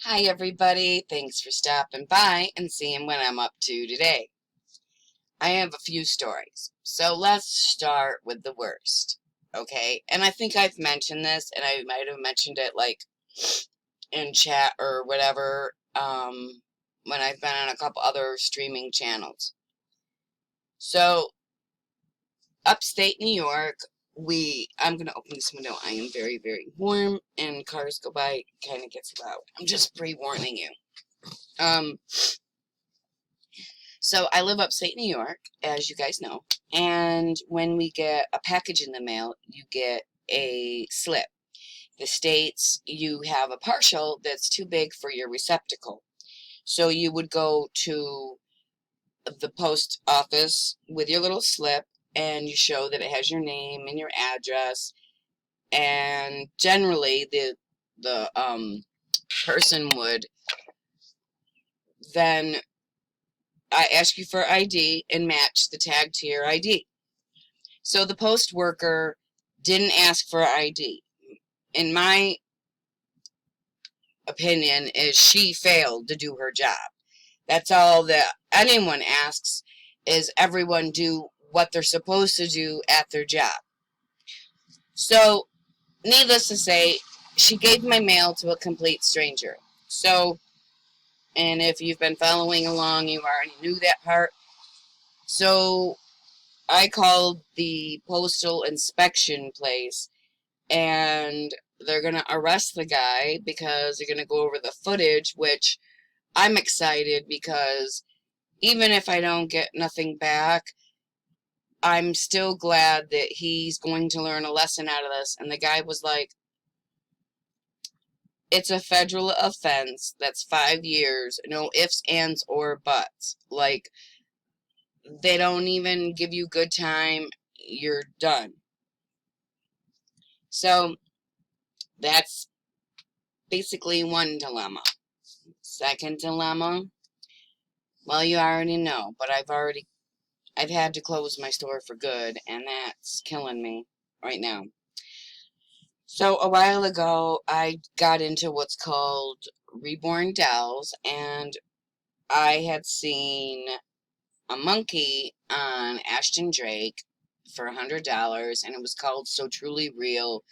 Hi everybody, thanks for stopping by and seeing what I'm up to today. I have a few stories, so let's start with the worst, okay? And I think I've mentioned this, and I might have mentioned it like in chat or whatever, when I've been on a couple other streaming channels. So, upstate New York, I'm gonna open this window. I am very, very warm, and cars go by, it kind of gets loud. I'm just pre-warning you. Um, So I live upstate New York, as you guys know, and when we get a package in the mail, you get a slip. The states you have a parcel that's too big for your receptacle. So you would go to the post office with your little slip and you show that it has your name and your address, and generally the person would then I ask you for ID and match the tag to your ID. So the post worker didn't ask for ID. In my opinion, is she failed to do her job. That's all that anyone asks, is everyone do what they're supposed to do at their job. So, needless to say, she gave my mail to a complete stranger. So, and if you've been following along, you already knew that part. So, I called the postal inspection place, and they're going to arrest the guy because they're going to go over the footage, which I'm excited because even if I don't get nothing back, I'm still glad that he's going to learn a lesson out of this. And the guy was like, it's a federal offense. That's 5 years. No ifs, ands, or buts. Like, they don't even give you good time. You're done. So, that's basically one dilemma. Second dilemma, well, you already know, but I've had to close my store for good, and that's killing me right now. So a while ago, I got into what's called reborn dolls, and I had seen a monkey on Ashton Drake for $100, and it was called So Truly Real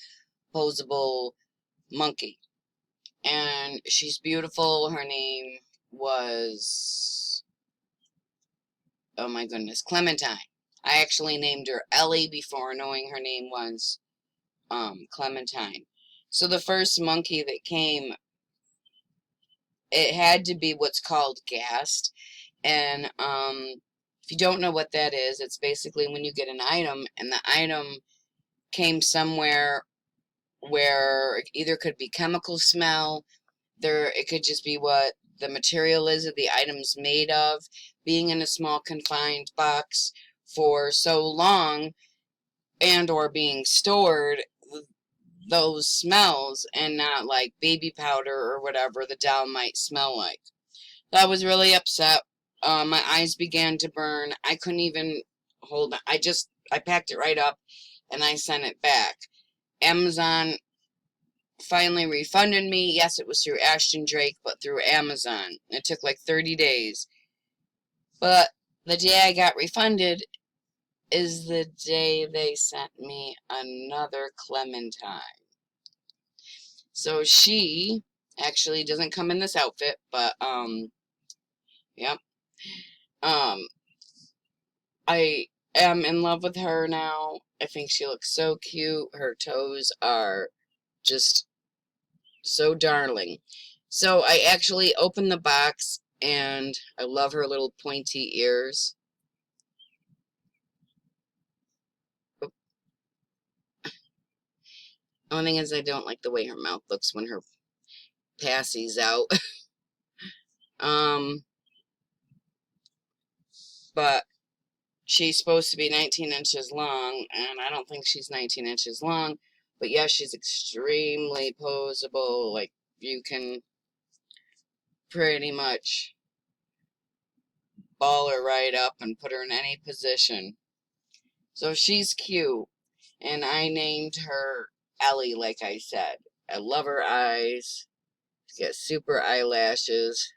Posable Monkey. And she's beautiful. Her name was, oh my goodness, Clementine. I actually named her Ellie before knowing her name was Clementine. So the first monkey that came, it had to be what's called gassed. And if you don't know what that is, it's basically when you get an item and the item came somewhere where it either could be chemical smell, it could just be what the material is that the item's made of, being in a small confined box for so long and or being stored, those smells, and not like baby powder or whatever the doll might smell like. So I was really upset. My eyes began to burn. I couldn't even hold it. I packed it right up and I sent it back. Amazon finally refunded me. Yes, it was through Ashton Drake, but through Amazon. It took like 30 days. But the day I got refunded is the day they sent me another Clementine. So she actually doesn't come in this outfit, but yep. Um I am in love with her now. I think she looks so cute. Her toes are just so darling. So I actually opened the box and I love her little pointy ears. Only thing is I don't like the way her mouth looks when her passy's out. um but she's supposed to be 19 inches long, and I don't think she's 19 inches long. But yes, she's extremely posable. Like, you can pretty much ball her right up and put her in any position. So she's cute, and I named her Ellie, like I said. I love her eyes. She's got super eyelashes.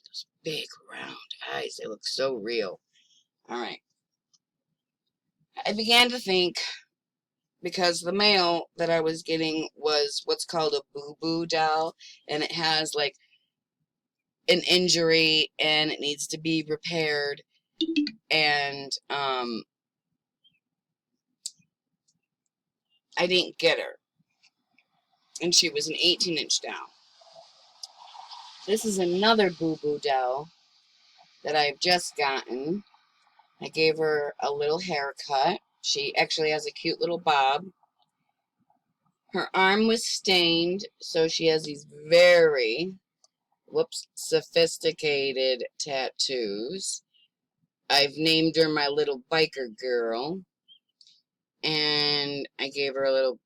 Those big round eyes. They look so real. All right. I began to think, because the mail that I was getting was what's called a boo-boo doll, and it has like an injury and it needs to be repaired, and I didn't get her, and she was an 18-inch doll. This is another boo-boo doll that I've just gotten. I gave her a little haircut. She actually has a cute little bob. Her arm was stained, so she has these very, sophisticated tattoos. I've named her my little biker girl. And I gave her a little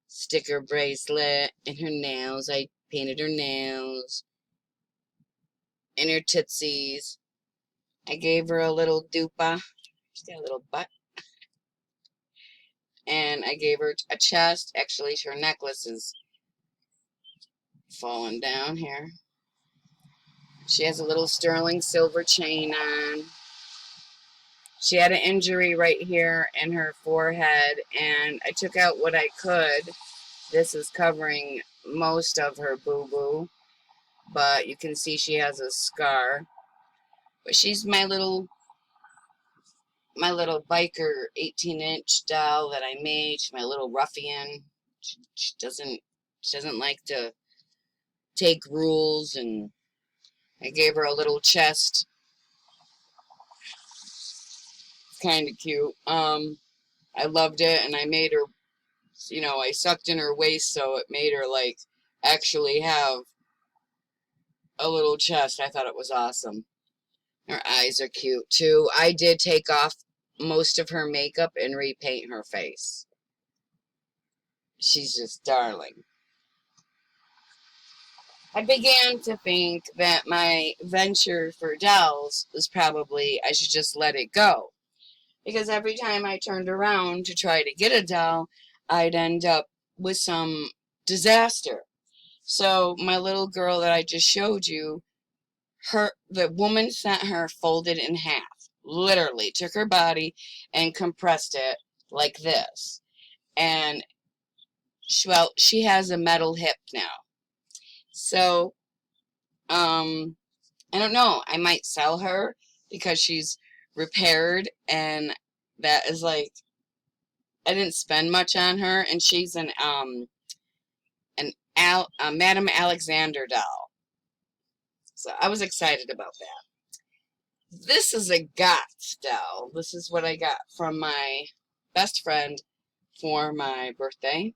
sticker bracelet, and her nails. I painted her nails and her tootsies. I gave her a little dupa. She's got a little butt. And I gave her a chest. Actually, her necklace is falling down here. She has a little sterling silver chain on. She had an injury right here in her forehead, and I took out what I could. This is covering most of her boo-boo, but you can see she has a scar. But she's my little biker 18-inch doll that I made. She's my little ruffian. She doesn't like to take rules, and I gave her a little chest. It's kind of cute. I loved it, and I made her, I sucked in her waist, so it made her like actually have a little chest. I thought it was awesome. Her eyes are cute too. I did take off most of her makeup and repaint her face. She's just darling. I began to think that my venture for dolls was probably, I should just let it go. Because every time I turned around to try to get a doll, I'd end up with some disaster. So my little girl that I just showed you, the woman sent her folded in half. Literally took her body and compressed it like this. And she has a metal hip now. So, I don't know. I might sell her because she's repaired, and that is like, I didn't spend much on her, and she's a Madame Alexander doll. So I was excited about that. This is a Goth doll. This is what I got from my best friend for my birthday.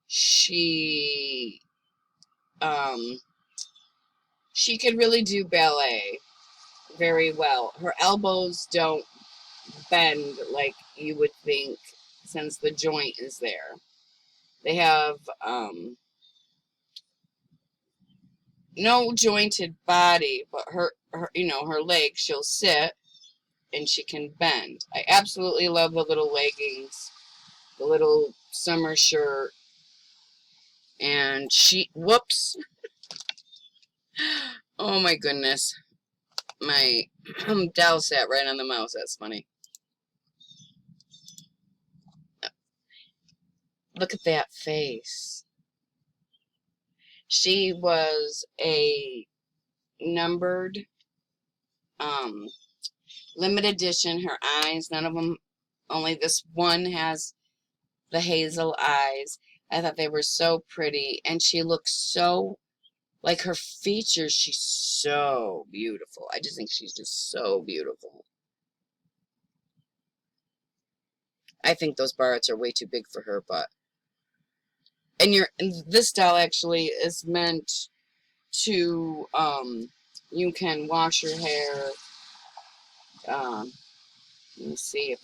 She could really do ballet very well. Her elbows don't bend like you would think, since the joint is there. They have no jointed body, but her legs, she'll sit and she can bend. I absolutely love the little leggings, the little summer shirt, and whoops. Oh my goodness. My doll sat right on the mouse. That's funny. Look at that face. She was a numbered, limited edition. Her eyes, none of them, only this one has the hazel eyes. I thought they were so pretty, and she looks so, like her features, she's so beautiful. I just think she's just so beautiful. I think those barrettes are way too big for her, but, and this doll actually is meant to, you can wash your hair. Let me see if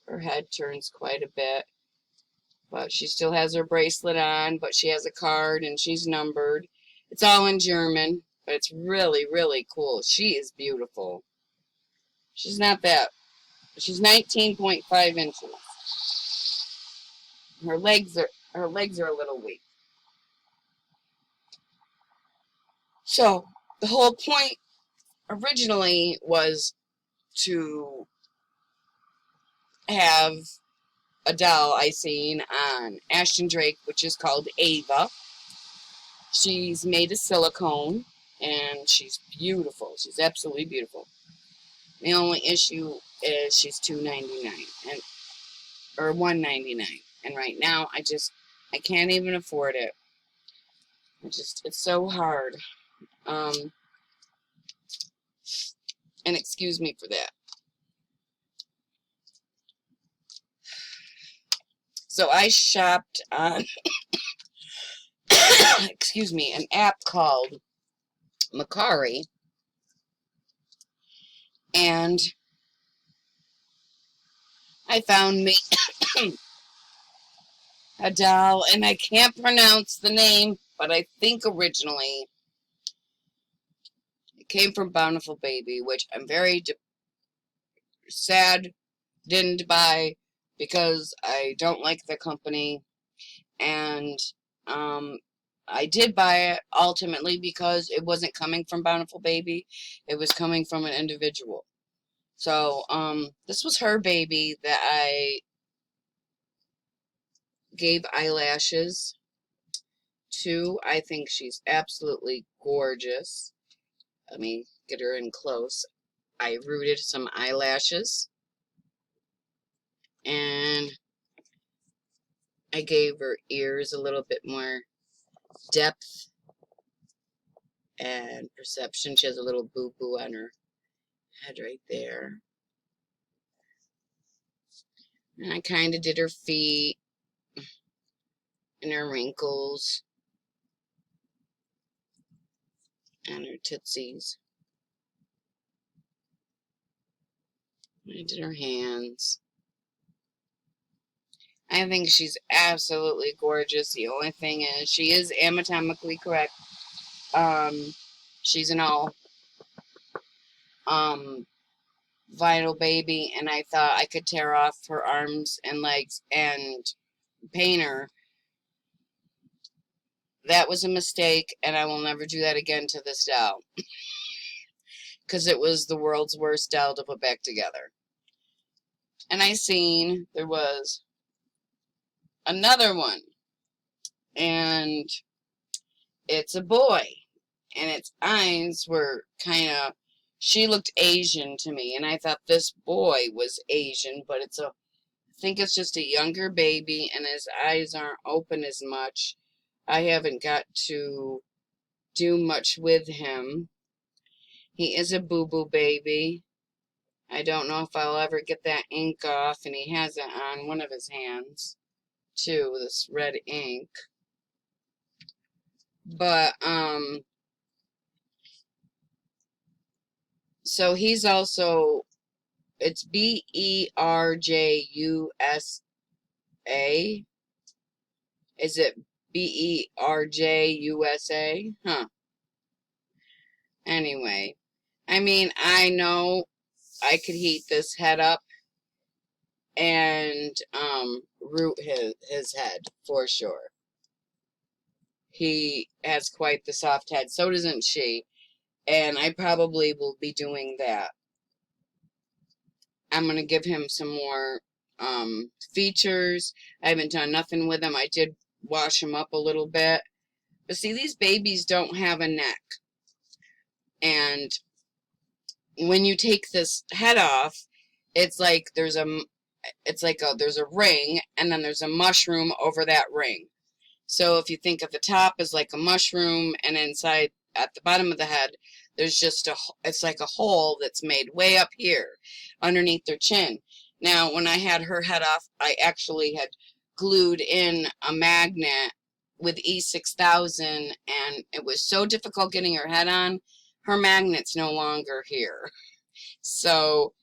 her head turns quite a bit, but she still has her bracelet on, but she has a card and she's numbered. It's all in German, but it's really, really cool. She is beautiful. She's 19.5 inches. Her legs are a little weak. So the whole point originally was to have a doll I seen on Ashton Drake, which is called Ava. She's made of silicone, and she's beautiful. She's absolutely beautiful. The only issue is she's $2.99 and or $1.99, and right now I can't even afford it. It's so hard. And excuse me for that. So I shopped on excuse me, an app called Macari, and I found me a doll, and I can't pronounce the name, but I think originally it came from Bountiful Baby, which I'm very sad didn't buy because I don't like the company, and I did buy it ultimately because it wasn't coming from Bountiful Baby, it was coming from an individual. So this was her baby that I gave eyelashes to. I think she's absolutely gorgeous. Let me get her in close. I rooted some eyelashes, and I gave her ears a little bit more depth and perception. She has a little boo-boo on her head right there. And I kind of did her feet and her wrinkles and her tootsies. I did her hands. I think she's absolutely gorgeous. The only thing is, she is anatomically correct. She's an all vinyl baby, and I thought I could tear off her arms and legs and paint her. That was a mistake, and I will never do that again to this doll, because it was the world's worst doll to put back together. And I seen there was another one, and it's a boy, and its eyes were kind of, she looked Asian to me, and I thought this boy was Asian, but I think it's just a younger baby, and his eyes aren't open as much. I haven't got to do much with him. He is a boo-boo baby. I don't know if I'll ever get that ink off, and he has it on one of his hands, too, this red ink. But, so he's also, it's Berjusa. Is it Berjusa? Huh. Anyway, I mean, I know I could heat this head up and root his head for sure. He has quite the soft head. So doesn't she. And I probably will be doing that. I'm going to give him some more features. I haven't done nothing with him. I did wash him up a little bit. But see, these babies don't have a neck. And when you take this head off, it's like there's a ring, and then there's a mushroom over that ring. So if you think of the top as like a mushroom, and inside at the bottom of the head, there's just it's like a hole that's made way up here underneath their chin. Now, when I had her head off, I actually had glued in a magnet with E6000, and it was so difficult getting her head on. Her magnet's no longer here. So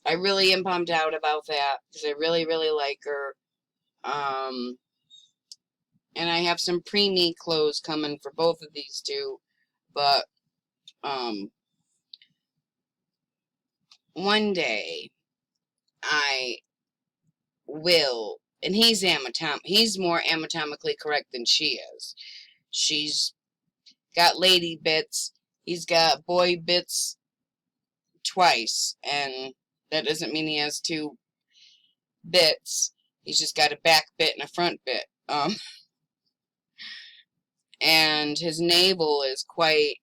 I really am bummed out about that, because I really, really like her. And I have some preemie clothes coming for both of these two. But one day I will, and he's more anatomically correct than she is. got lady bits. He's got boy bits twice, and that doesn't mean he has two bits. He's just got a back bit and a front bit. And his navel is quite,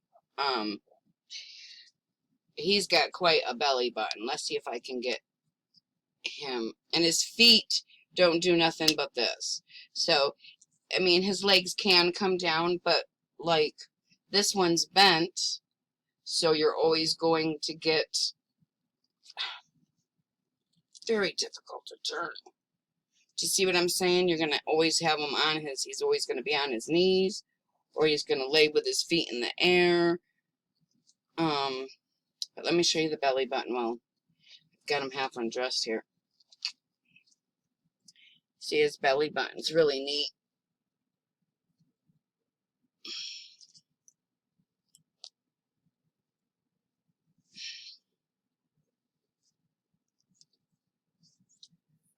he's got quite a belly button. Let's see if I can get him. And his feet don't do nothing but this. So, I mean, his legs can come down, but, like, this one's bent, so you're always going to get very difficult to turn. Do you see what I'm saying? You're going to always have him on he's always going to be on his knees, or he's going to lay with his feet in the air. But let me show you the belly button. Well, I've got him half undressed here. See his belly button? It's really neat.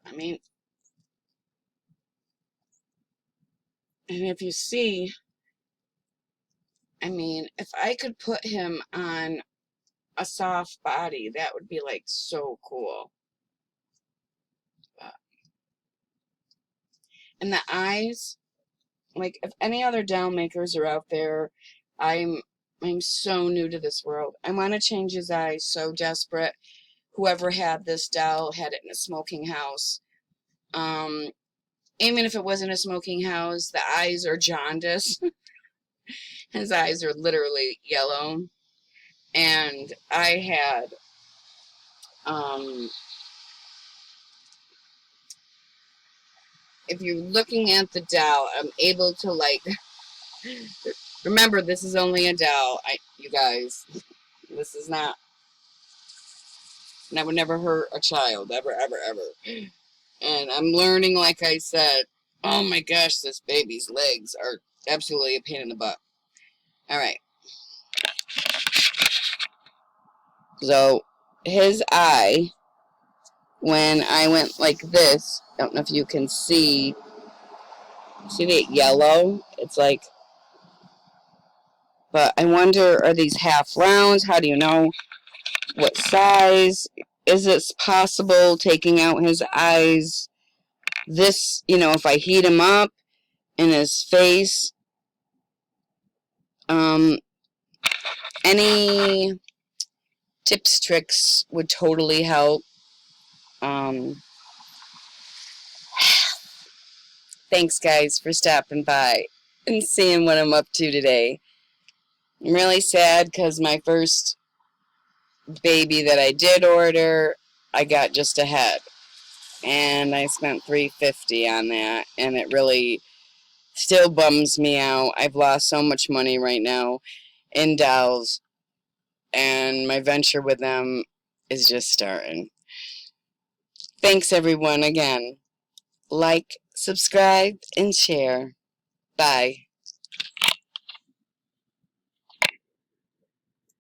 I mean, and if you see, I mean, if I could put him on a soft body, that would be like so cool. And the eyes, like if any other doll makers are out there, I'm so new to this world. I want to change his eyes, so desperate. Whoever had this doll had it in a smoking house. Even if it wasn't a smoking house, the eyes are jaundice. His eyes are literally yellow. And I had, if you're looking at the doll, I'm able to, like, remember, this is only a doll. You guys, this is not, and I would never hurt a child, ever, ever, ever. And I'm learning, like I said, oh my gosh, this baby's legs are absolutely a pain in the butt. All right. So, his eye, when I went like this, I don't know if you can see that yellow? It's like, but I wonder, are these half rounds? How do you know what size? Is it possible taking out his eyes? This, you know, if I heat him up in his face, any tips, tricks would totally help. Thanks, guys, for stopping by and seeing what I'm up to today. I'm really sad because my first baby that I did order, I got just a head. And I spent $350 on that, and it really still bums me out. I've lost so much money right now in dolls, and my venture with them is just starting. Thanks, everyone, again. Like, subscribe, and share. Bye.